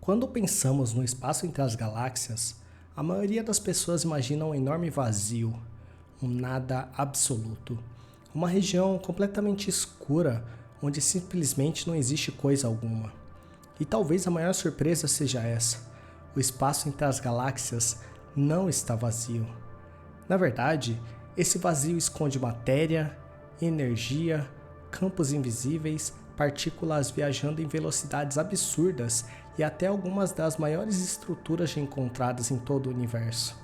Quando pensamos no espaço entre as galáxias, a maioria das pessoas imagina um enorme vazio, um nada absoluto. Uma região completamente escura, onde simplesmente não existe coisa alguma. E talvez a maior surpresa seja essa: o espaço entre as galáxias não está vazio. Na verdade, esse vazio esconde matéria, energia, campos invisíveis, partículas viajando em velocidades absurdas e até algumas das maiores estruturas já encontradas em todo o universo.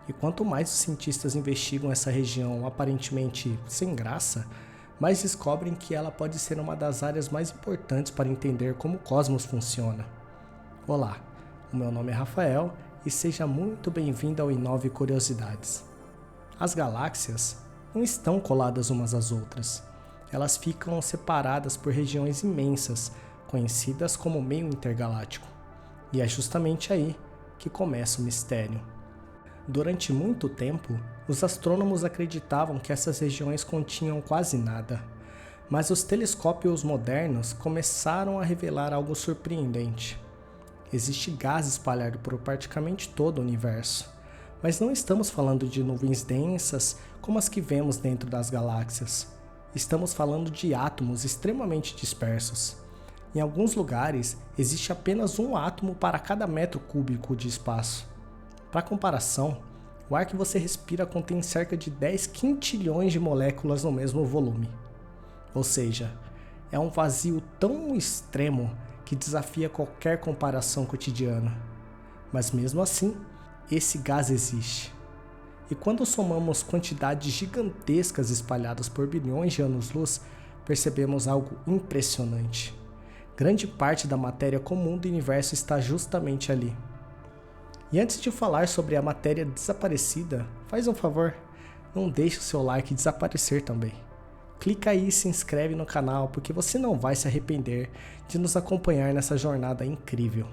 E quanto mais os cientistas investigam essa região aparentemente sem graça, mais descobrem que ela pode ser uma das áreas mais importantes para entender como o cosmos funciona. Olá, o meu nome é Rafael e seja muito bem-vindo ao Inove Curiosidades. As galáxias não estão coladas umas às outras. Elas ficam separadas por regiões imensas, conhecidas como meio intergaláctico. E é justamente aí que começa o mistério. Durante muito tempo, os astrônomos acreditavam que essas regiões continham quase nada. Mas os telescópios modernos começaram a revelar algo surpreendente. Existe gás espalhado por praticamente todo o universo. Mas não estamos falando de nuvens densas como as que vemos dentro das galáxias. Estamos falando de átomos extremamente dispersos. Em alguns lugares, existe apenas um átomo para cada metro cúbico de espaço. Para comparação, o ar que você respira contém cerca de 10 quintilhões de moléculas no mesmo volume. Ou seja, é um vazio tão extremo que desafia qualquer comparação cotidiana. Mas mesmo assim, esse gás existe. E quando somamos quantidades gigantescas espalhadas por bilhões de anos-luz, percebemos algo impressionante. Grande parte da matéria comum do universo está justamente ali. E antes de falar sobre a matéria desaparecida, faz um favor, não deixe o seu like desaparecer também. Clica aí e se inscreve no canal porque você não vai se arrepender de nos acompanhar nessa jornada incrível.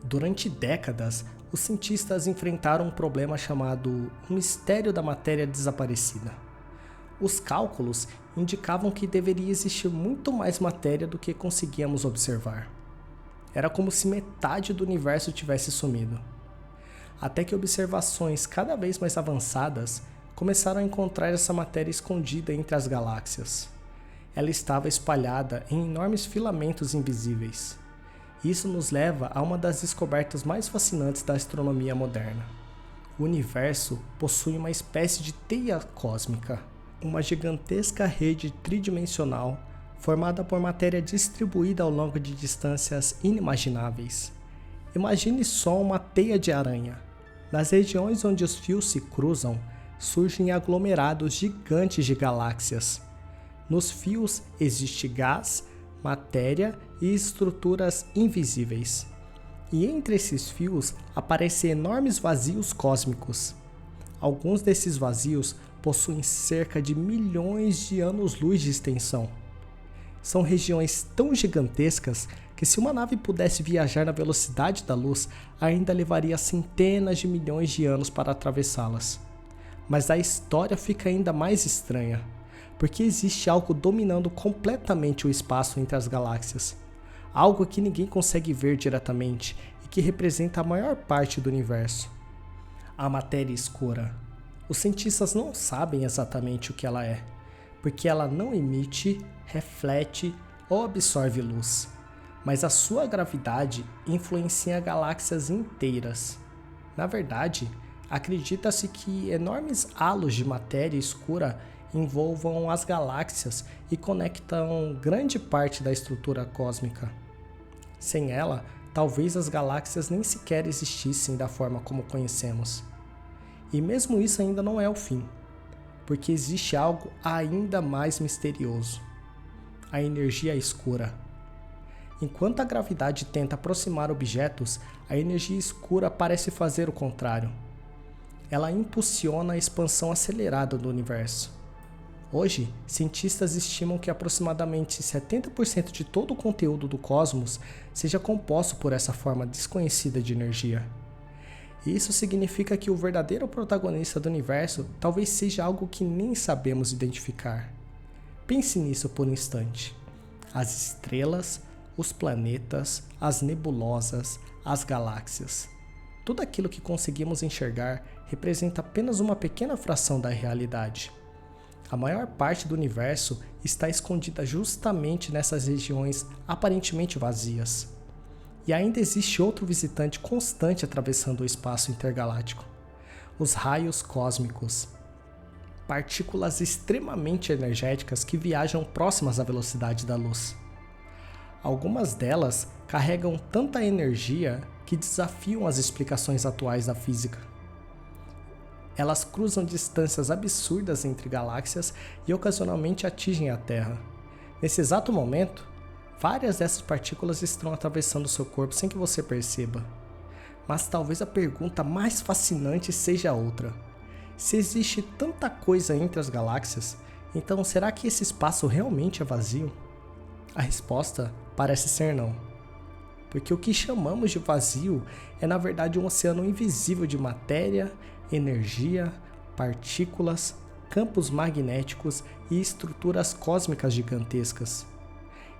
Durante décadas, os cientistas enfrentaram um problema chamado o mistério da matéria desaparecida. Os cálculos indicavam que deveria existir muito mais matéria do que conseguíamos observar. Era como se metade do universo tivesse sumido. Até que observações cada vez mais avançadas começaram a encontrar essa matéria escondida entre as galáxias. Ela estava espalhada em enormes filamentos invisíveis. Isso nos leva a uma das descobertas mais fascinantes da astronomia moderna. O universo possui uma espécie de teia cósmica, uma gigantesca rede tridimensional formada por matéria distribuída ao longo de distâncias inimagináveis. Imagine só uma teia de aranha. Nas regiões onde os fios se cruzam, surgem aglomerados gigantes de galáxias. Nos fios existe gás, matéria e estruturas invisíveis. E entre esses fios aparecem enormes vazios cósmicos. Alguns desses vazios possuem cerca de milhões de anos-luz de extensão. São regiões tão gigantescas que se uma nave pudesse viajar na velocidade da luz, ainda levaria centenas de milhões de anos para atravessá-las. Mas a história fica ainda mais estranha, porque existe algo dominando completamente o espaço entre as galáxias. Algo que ninguém consegue ver diretamente e que representa a maior parte do universo. A matéria escura. Os cientistas não sabem exatamente o que ela é, porque ela não emite, reflete ou absorve luz. Mas a sua gravidade influencia galáxias inteiras. Na verdade, acredita-se que enormes halos de matéria escura envolvam as galáxias e conectam grande parte da estrutura cósmica. Sem ela, talvez as galáxias nem sequer existissem da forma como conhecemos. E mesmo isso ainda não é o fim, porque existe algo ainda mais misterioso: a energia escura. Enquanto a gravidade tenta aproximar objetos, a energia escura parece fazer o contrário. Ela impulsiona a expansão acelerada do universo. Hoje, cientistas estimam que aproximadamente 70% de todo o conteúdo do cosmos seja composto por essa forma desconhecida de energia. E isso significa que o verdadeiro protagonista do universo talvez seja algo que nem sabemos identificar. Pense nisso por um instante. As estrelas, os planetas, as nebulosas, as galáxias. Tudo aquilo que conseguimos enxergar representa apenas uma pequena fração da realidade. A maior parte do universo está escondida justamente nessas regiões aparentemente vazias. E ainda existe outro visitante constante atravessando o espaço intergaláctico: os raios cósmicos. Partículas extremamente energéticas que viajam próximas à velocidade da luz. Algumas delas carregam tanta energia que desafiam as explicações atuais da física. Elas cruzam distâncias absurdas entre galáxias e ocasionalmente atingem a Terra. Nesse exato momento, várias dessas partículas estão atravessando seu corpo sem que você perceba. Mas talvez a pergunta mais fascinante seja outra. Se existe tanta coisa entre as galáxias, então será que esse espaço realmente é vazio? A resposta parece ser não. Porque o que chamamos de vazio é na verdade um oceano invisível de matéria, energia, partículas, campos magnéticos e estruturas cósmicas gigantescas.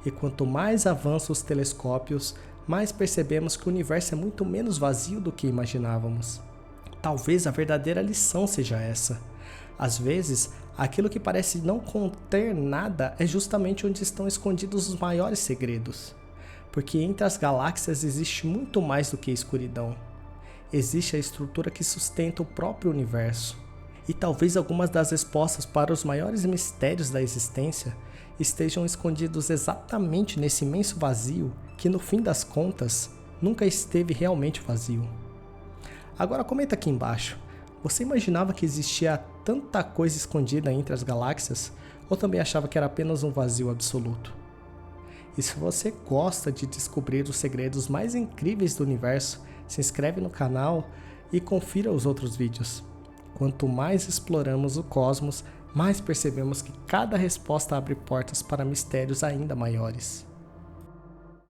E quanto mais avançam os telescópios, mais percebemos que o universo é muito menos vazio do que imaginávamos. Talvez a verdadeira lição seja essa. Às vezes, aquilo que parece não conter nada é justamente onde estão escondidos os maiores segredos. Porque entre as galáxias existe muito mais do que escuridão. Existe a estrutura que sustenta o próprio universo. E talvez algumas das respostas para os maiores mistérios da existência estejam escondidos exatamente nesse imenso vazio que, no fim das contas, nunca esteve realmente vazio. Agora comenta aqui embaixo, você imaginava que existia tanta coisa escondida entre as galáxias ou também achava que era apenas um vazio absoluto? E se você gosta de descobrir os segredos mais incríveis do universo, se inscreve no canal e confira os outros vídeos. Quanto mais exploramos o cosmos, mais percebemos que cada resposta abre portas para mistérios ainda maiores.